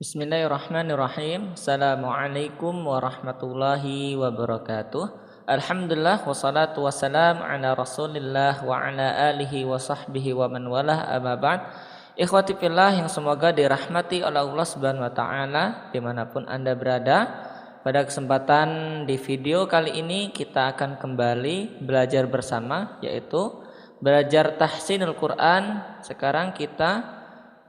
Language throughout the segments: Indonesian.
Bismillahirrahmanirrahim. Assalamualaikum warahmatullahi wabarakatuh. Alhamdulillah wassalatu wassalam ala Rasulillah wa ala alihi wa sahbihi wa man walah, amma ba'd. Ikhwati fillah yang semoga dirahmati oleh Allah Subhanahu wa taala dimanapun Anda berada. Pada kesempatan di video kali ini kita akan kembali belajar bersama, yaitu belajar tahsinul Quran. Sekarang kita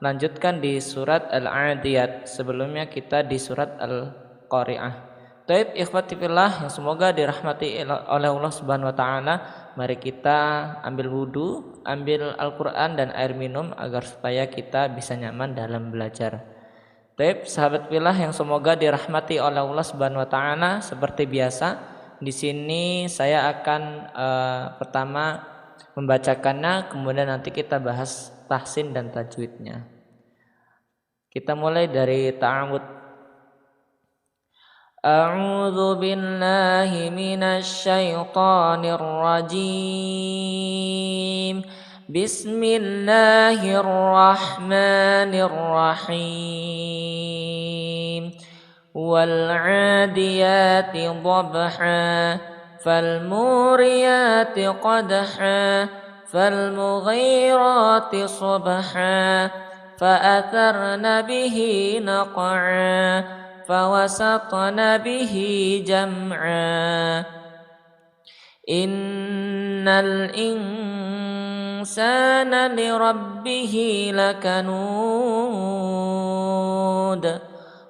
lanjutkan di surat Al-Adiyat. Sebelumnya kita di surat Al-Qari'ah. Taib ikhwati fillah yang semoga dirahmati oleh Allah Subhanahu wa taala, mari kita ambil wudu, ambil Al-Qur'an dan air minum agar supaya kita bisa nyaman dalam belajar. Taib sahabat fillah yang semoga dirahmati oleh Allah Subhanahu wa taala, seperti biasa di sini saya akan pertama membacakannya, kemudian nanti kita bahas tahsin dan tajwidnya. Kita mulai dari ta'awud. A'udzu billahi minasy syaithanir rajim. Bismillahirrahmanirrahim. Wal 'adiyati dhabha fal muriyati qadha فالمغيرات صبحا فأثرن به نقعا فوسطن به جمعا إن الإنسان لربه لكنود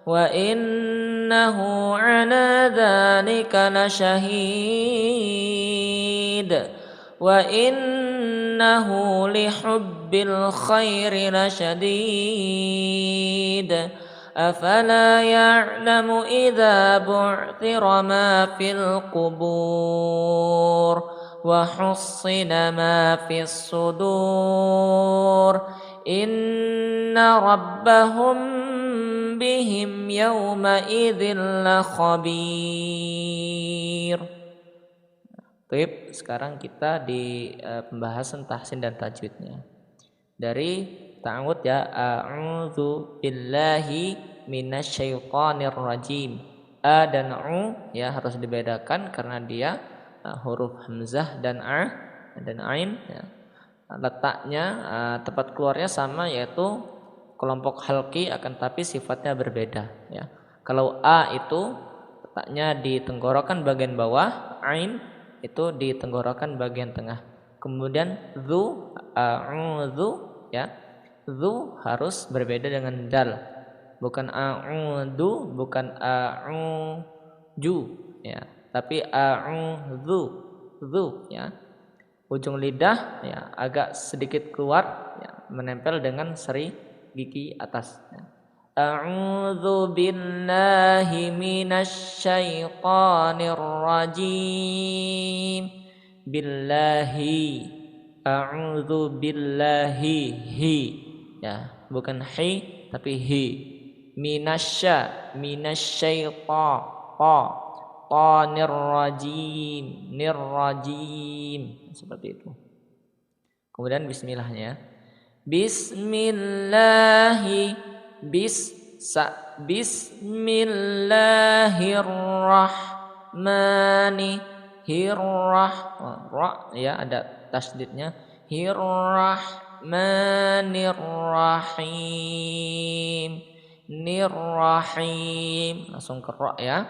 وإنه على ذلك لشهيد وإنه لحب الخير لشديد أفلا يعلم إذا بعثر ما في القبور وحصل ما في الصدور إن ربهم بهم يومئذ لخبير. Baik, sekarang kita di pembahasan tahsin dan tajwidnya. Dari ta'awud ya, a'udzu billahi minasyaitonir rajim. A dan u ya harus dibedakan karena dia huruf hamzah dan a dan ain ya. Letaknya tempat keluarnya sama, yaitu kelompok halqi, akan tapi sifatnya berbeda ya. Kalau a itu letaknya di tenggorokan bagian bawah, ain itu di tenggorokan bagian tengah. Kemudian dzu, a'udzu ya. Dzu harus berbeda dengan dal. Bukan a'udzu, bukan a'uju ya, tapi a'udzu, dzu ya. Ujung lidah ya agak sedikit keluar ya, menempel dengan seri gigi atas ya. A'udzu billahi minasy syaithanir rajim. Billahi, a'udzu billahi, hi ya, bukan hi tapi hi. Minasyaita, tanir rajim, nirrajim, seperti itu. Kemudian bismillahnya. Bismillahi Bismillahirrahmanirrahim. Ya ada tasdidnya. Hirrahmanirrahim. Nirrahim. Langsung ke ra ya.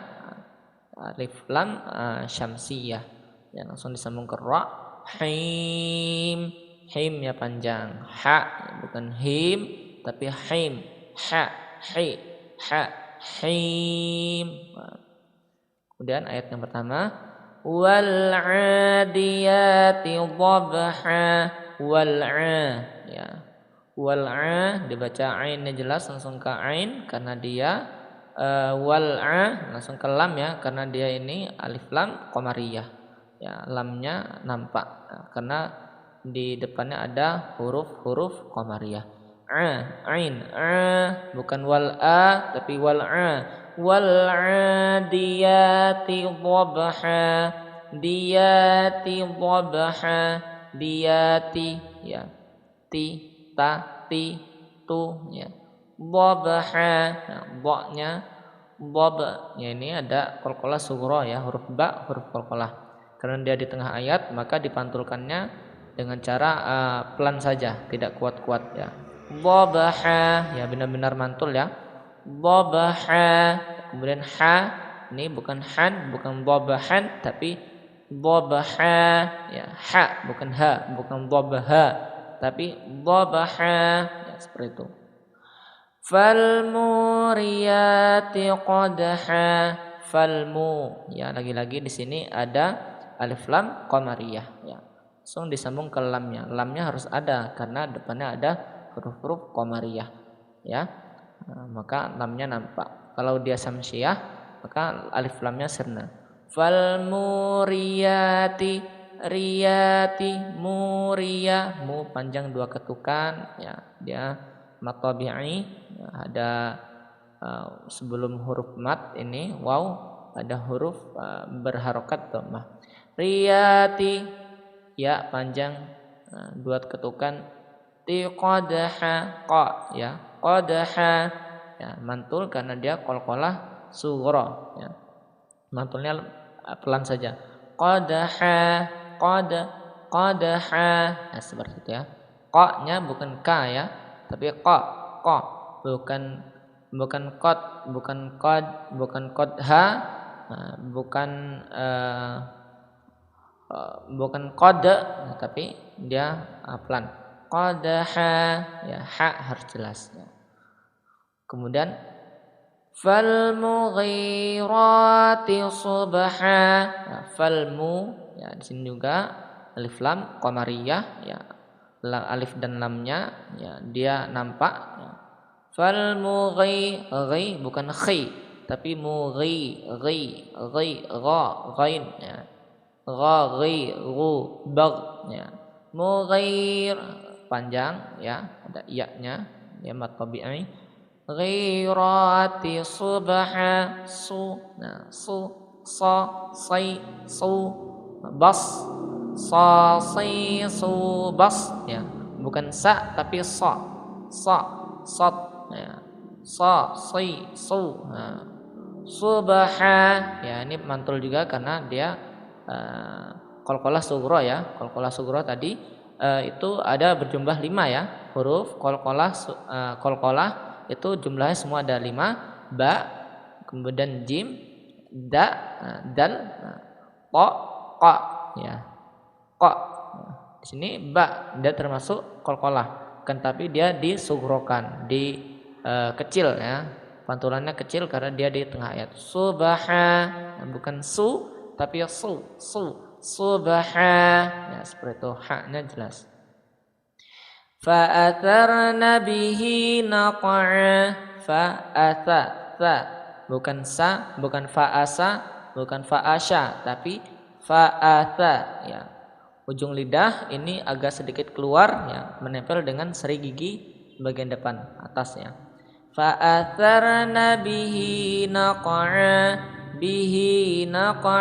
Alif lam syamsiyah. Ya langsung disambung ke ra. Him. Him ya panjang. Ha bukan him tapi him. Ha, hi, ha, him. Kemudian ayat yang pertama, wal 'adiyati dhabha, wal 'a ya. Wal 'a dibaca ainnya jelas langsung ke ain karena dia wal 'a langsung ke lam ya, karena dia ini alif lam qamariyah. Ya, lamnya nampak karena di depannya ada huruf-huruf qamariyah. Ain bukan wal a tapi wal a. Wal 'adiyati dhabha, diyati dhabha, diyati ya, ti ta ti tu ya. Dhabha. Nah, ba-nya dhab. Ya, ini ada qalqalah sughra ya, huruf ba, huruf qalqalah. Karena dia di tengah ayat, maka dipantulkannya dengan cara pelan saja, tidak kuat-kuat ya. Dhabha, ya benar-benar mantul ya. Dhabha. Kemudian ha, ini bukan han, bukan dhabhan, tapi dhabha ya, ha bukan ha, bukan dhabha, tapi dhabha ya, seperti itu. Fal muriyati qadha. Falmu, ya lagi-lagi di sini ada alif lam qamariyah ya. Langsung disambung ke lamnya. Lamnya harus ada karena depannya ada huruf-huruf qamariyah ya. Nah, maka lamnya nampak. Kalau dia samsiyah maka alif lamnya sirna. Fal muriyati, riyati, muriyah, mu panjang 2 ketukan ya. Dia mat tabi'i ya, ada sebelum huruf mat ini waw ada huruf berharokat dhammah. Riyati, ya panjang 2 ketukan. Ti qadha, qa ya, qadha ya, mantul karena dia qalqalah sughra ya. Mantulnya pelan saja. Qadha, qadha. Nah, seperti itu ya. Qa-nya bukan ka ya, tapi qa, bukan qad, bukan qadha, bukan qad, tapi dia pelan. Qadha ya, ha harus jelas ya. Kemudian fal mughirati subha. Nah, falmu ya, di sini juga alif lam qamariyah ya. Alif dan lamnya ya, dia nampak ya. Fal mughi, ghi bukan khi, tapi mughi, ghi, gha, ghain ya. Gha, ghi, ru, bag ya. Mughir panjang ya, ada iya-nya ya, mat tabi'i. Ghirati subha, su, nah, su, sa, sai, su, bas, sa, sai, su, bas ya, bukan sa tapi sa, sad ya, sa, sai, su, nah, subha ya, ini mantul juga karena dia qalqalah sughra ya. Qalqalah sughra tadi itu ada berjumlah 5 ya, huruf qalqalah itu jumlahnya semua ada 5, ba, kemudian jim, da, dal, ta, qa ya. Qa. Di sini ba dia termasuk qalqalah, kan tapi dia disughrakan, kecil ya. Pantulannya kecil karena dia di tengah ayat. Subha, bukan su tapi su, subha ya, seperti itu, ha-nya jelas. Fa'atharna bihi naq'a. Fa'atha, fa bukan sa, bukan fa'asa, bukan fa'asha, tapi fa'atha ya. Ujung lidah ini agak sedikit keluar ya, menempel dengan seri gigi bagian depan atasnya. Fa'atharna bihi naq'a. Bihi naq'a.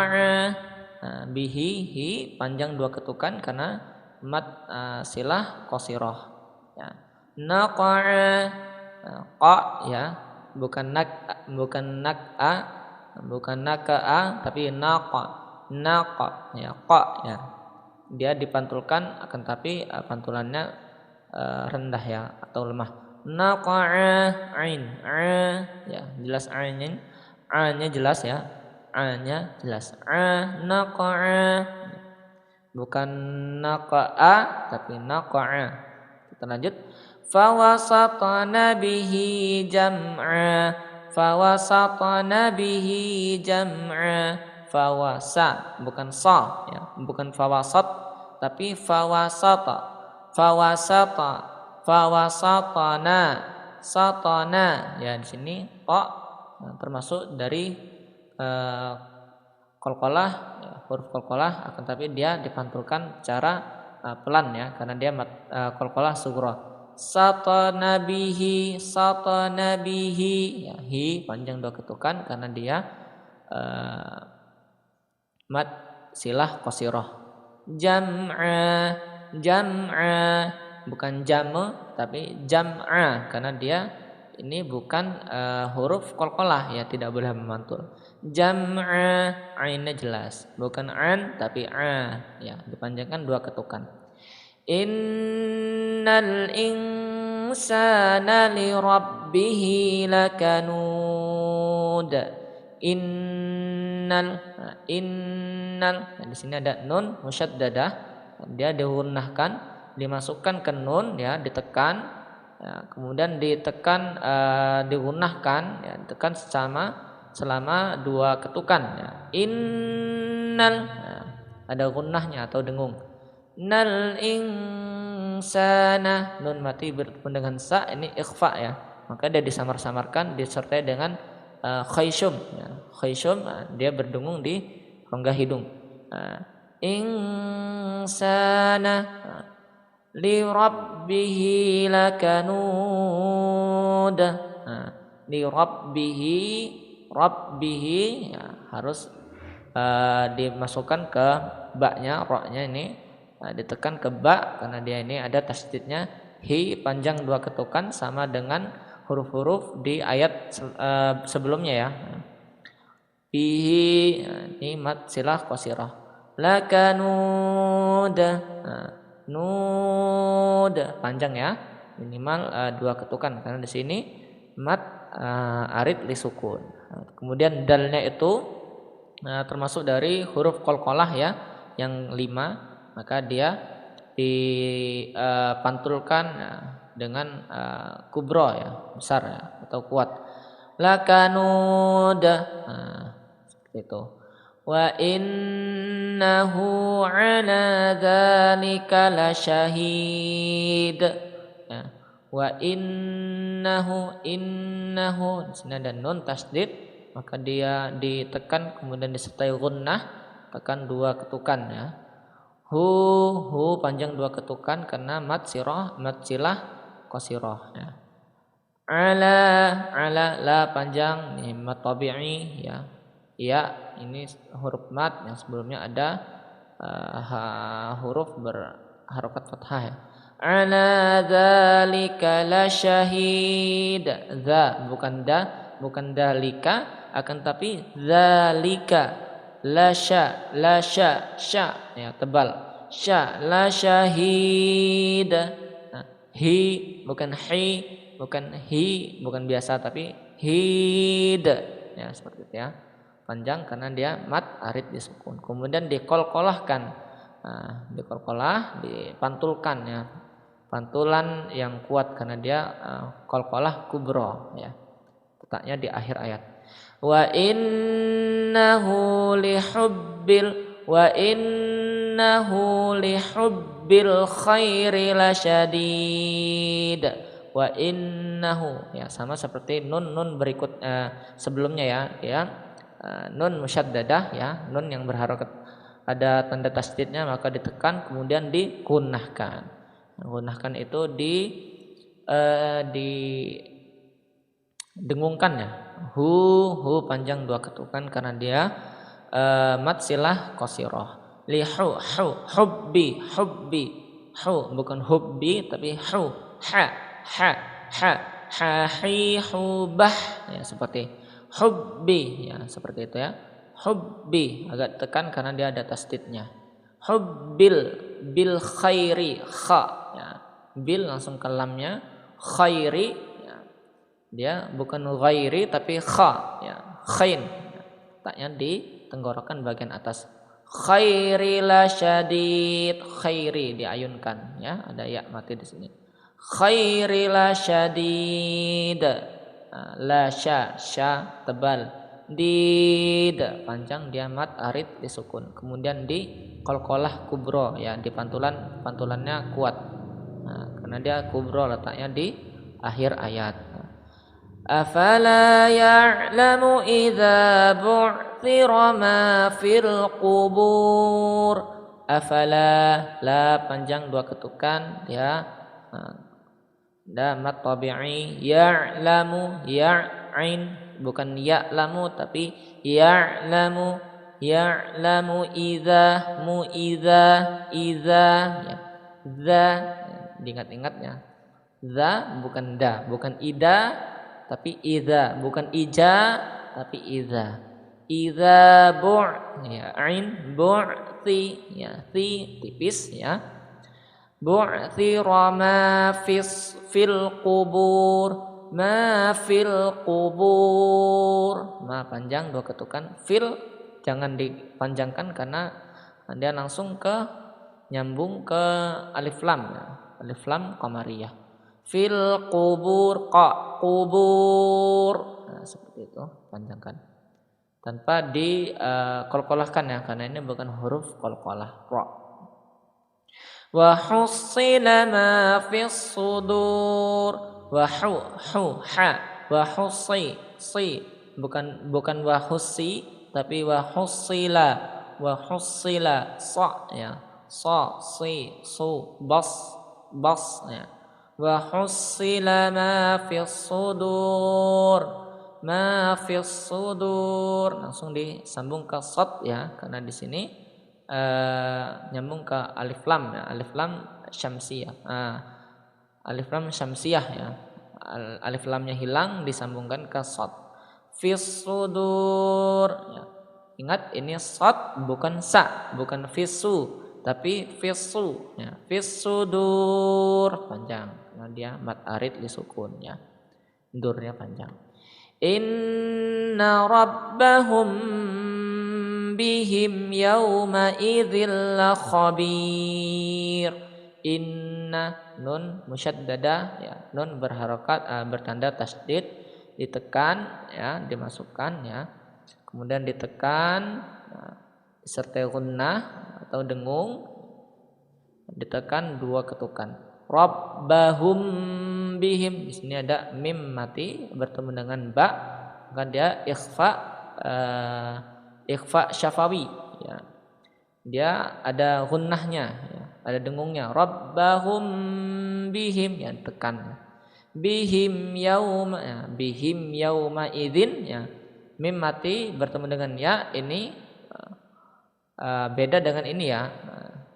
Nah, bihi, hi panjang 2 ketukan karena mat silah qasirah ya. Naq'a, qa ya, bukan nak'a, bukan naka'a, tapi naqa ya, qa ya. Dia dipantulkan akan tapi pantulannya rendah ya atau lemah. Naq'a, ain, ya, jelas ainin, a-nya jelas ya, a-nya jelas. Naq'a, bukan naqa'a tapi naqa'a. Kita lanjut. Fawasatna bihi jam'a. Fawasatna bihi jam'a. Fawasa bukan sa ya, bukan fawasat tapi fawasata. Fawasatana, satana ya, di sini ta termasuk dari qalqalah ya, huruf qalqalah, akan tapi dia dipantulkan secara pelan ya karena dia qalqalah sughra. Satana bihi ya, hi panjang 2 ketukan karena dia mat silah qasirah. Jam'a bukan jam'u tapi jam'a karena dia ini bukan huruf qalqalah ya, tidak boleh memantul. Jam'a, ainnya jelas, bukan an tapi a ya, dipanjangkan 2 ketukan. Innal insana li rabbih lakanud. Innal nah, di sini ada nun musyaddadah, dia dihunnahkan, dimasukkan ke nun ya, ditekan ya, kemudian ditekan dihunnahkan ya, ditekan selama 2 ketukan ya. Innal nah, ada gunnahnya atau dengung. Nal insana, nun mati bertemu dengan sa, ini ikhfa ya, maka dia disamar-samarkan disertai dengan khayshum ya. Khayshum dia berdengung di rongga hidung. Insana li rabbihi lakanud. Li rabbihi ya, harus dimasukkan ke ba-nya, ro-nya ini ditekan ke ba karena dia ini ada tasdidnya. Hi panjang 2 ketukan sama dengan huruf-huruf di ayat sebelumnya ya. Bihi ini mad silah qasirah. Lakanud. Nud panjang ya, minimal 2 ketukan karena di sini mad arid li sukun. Kemudian dalnya itu termasuk dari huruf qalqalah ya, yang 5, maka dia dipantulkan dengan kubro ya, besar ya, atau kuat. Lakanud seperti itu. Wa innahu ala dzalika lasyahid ya. Wa innahu di sini ada nun tasdid, maka dia ditekan kemudian disertai gunnah, tekan 2 ketukan ya. Hu panjang 2 ketukan karena mad silah qasirah ya. Ala la panjang ini mad tabi'i ya. Ya, ini huruf mad yang sebelumnya ada huruf berharokat fathah ya. Ala dzalika lasyahid. Za bukan dalika, akan tapi zalika. Sya ya, tebal. Sya la syahid. Hi bukan bukan biasa tapi hid ya, seperti itu ya, panjang karena dia mad arid disukun. Kemudian dikolkolahkan, dipantulkan ya, pantulan yang kuat karena dia kolkolah kubro ya, letaknya di akhir ayat. Wa innahu lihubbil khairi lasyadid. Wa innahu ya, sama seperti nun berikut sebelumnya ya, nun musyaddadah ya, nun yang berharokat ada tanda tasdidnya, maka ditekan kemudian digunnahkan. Gunnahkan itu didengungkan ya. Hu panjang 2 ketukan karena dia mad silah qasirah. Li hubbi hu bukan hubbi tapi hu ha hi hubah ya, seperti hubbi ya, seperti itu ya. Hubbi agak tekan karena dia ada tasdidnya. Bil khairi kha ya, bil langsung ke lamnya, khairi dia bukan ghairi tapi kha ya, khain ya, taknya di tenggorokan bagian atas. Khairi lasyadid, khairi diayunkan ya, ada ya mati di sini. Khairi lasyadid, la sya tebal, did panjang, dia mad arid disukun, kemudian di qalqalah kubro ya, di pantulannya kuat karena dia kubro, letaknya di akhir ayat. Afala ya'lamu idza bu'thira ma fil qubur. Afala la panjang 2 ketukan ya, mad tabi'i. Ya'lamu ya'in bukan ya'lamu tapi ya'lamu idza ya. Za diingat-ingat ya. Za bukan da, bukan ida tapi idza, bukan ija tapi idza. Idza ya ain bu'thi ya thi tipis ya. Bu'thira ma fil qubur, ma fil qubur. Ma panjang 2 ketukan, fil jangan dipanjangkan karena dia langsung nyambung ke alif lam ya. Alif lam qamariyah. Fil qubur qubur. Nah, seperti itu, panjangkan. Tanpa qalqalahkan ya, karena ini bukan huruf qalqalah ra. Wa hussila ma fis sudur, wa ha wa hussi bukan wa hussi tapi wa hussila sa ya, sa si su bas ya. Wa hussila ma fis sudur, ma fis sudur, langsung disambung ke shad ya, karena di sini nyambung ke alif lam ya, alif lam syamsiyah. Alif lam syamsiyah ya. Alif lamnya hilang disambungkan ke shad. Fis sudur ya. Ingat ini shad bukan sa, bukan fisu tapi fisu ya. Fis sudur panjang karena dia mad arid li sukun ya. Durnya panjang. Inna rabbahum bihim yawma idzil khabir. Inna nun musyaddada ya, nun berharokat bertanda tasydid, ditekan ya, dimasukkan ya, kemudian ditekan disertai gunnah atau dengung, ditekan 2 ketukan. Rabbahum bihim, di sini ada mim mati bertemu dengan ba, maka dia ikhfa syafawi ya. Dia ada gunnahnya ya, ada dengungnya. Rabbahum bihim ya, tekan. Bihim yauma ya, bihim yauma idzin ya. Mim mati bertemu dengan ya, ini beda dengan ini ya.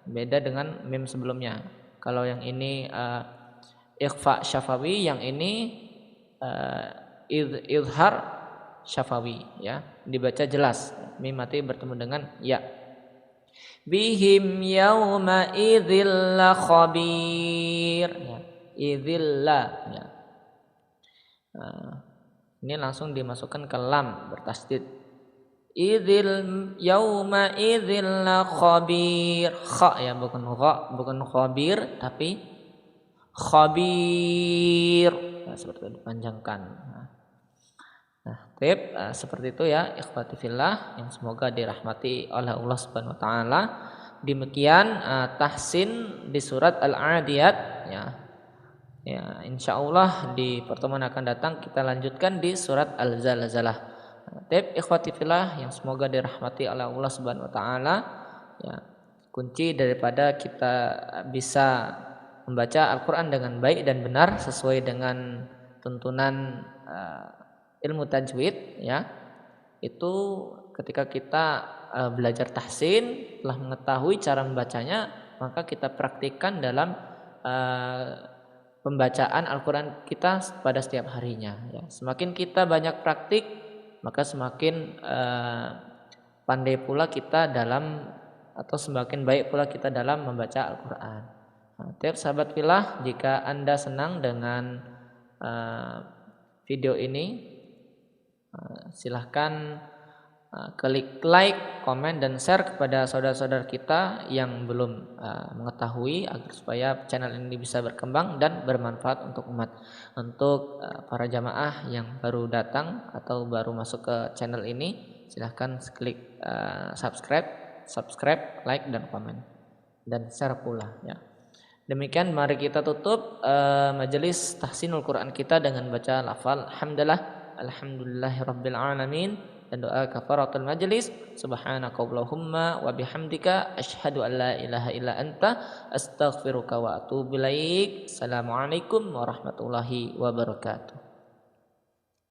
Beda dengan mim sebelumnya. Kalau yang ini ikhfa syafawi, yang ini izhar syafawi ya, dibaca jelas. Mim mati bertemu dengan ya. Bihim yauma idzil khabir ya. Idzilla ya. Ini langsung dimasukkan ke lam bertasdid. Idzil yauma idzil khabir. Kha ya, bukan gha, bukan khabir tapi khabir. Nah, seperti itu dipanjangkan. Seperti itu ya ikhwati fillah yang semoga dirahmati oleh Allah Subhanahu wa taala. Demikian tahsin di surat Al-Adiyat ya. Ya, insyaallah di pertemuan akan datang kita lanjutkan di surat Al-Zalzalah. Ikhwati fillah yang semoga dirahmati oleh Allah Subhanahu wa taala ya. Kunci daripada kita bisa membaca Al-Qur'an dengan baik dan benar sesuai dengan tuntunan ilmu tajwid ya, itu ketika kita belajar tahsin, telah mengetahui cara membacanya, maka kita praktikkan dalam pembacaan Al-Quran kita pada setiap harinya ya. Semakin kita banyak praktik, maka semakin pandai pula kita dalam, atau semakin baik pula kita dalam membaca Al-Quran. Tiap sahabat fillah, jika Anda senang dengan video ini, silahkan klik like, komen, dan share kepada saudara-saudara kita yang belum mengetahui, agar supaya channel ini bisa berkembang dan bermanfaat untuk umat. Untuk para jamaah yang baru datang atau baru masuk ke channel ini, silahkan klik subscribe, like, dan komen, dan share pula ya. Demikian mari kita tutup majelis tahsinul Quran kita dengan baca lafal alhamdulillahirabbil alamin dan doa kafaratul majlis. Subhanakallahumma wa bihamdika asyhadu an la ilaha illa anta astaghfiruka wa atubu ilaik. Assalamualaikum warahmatullahi wabarakatuh.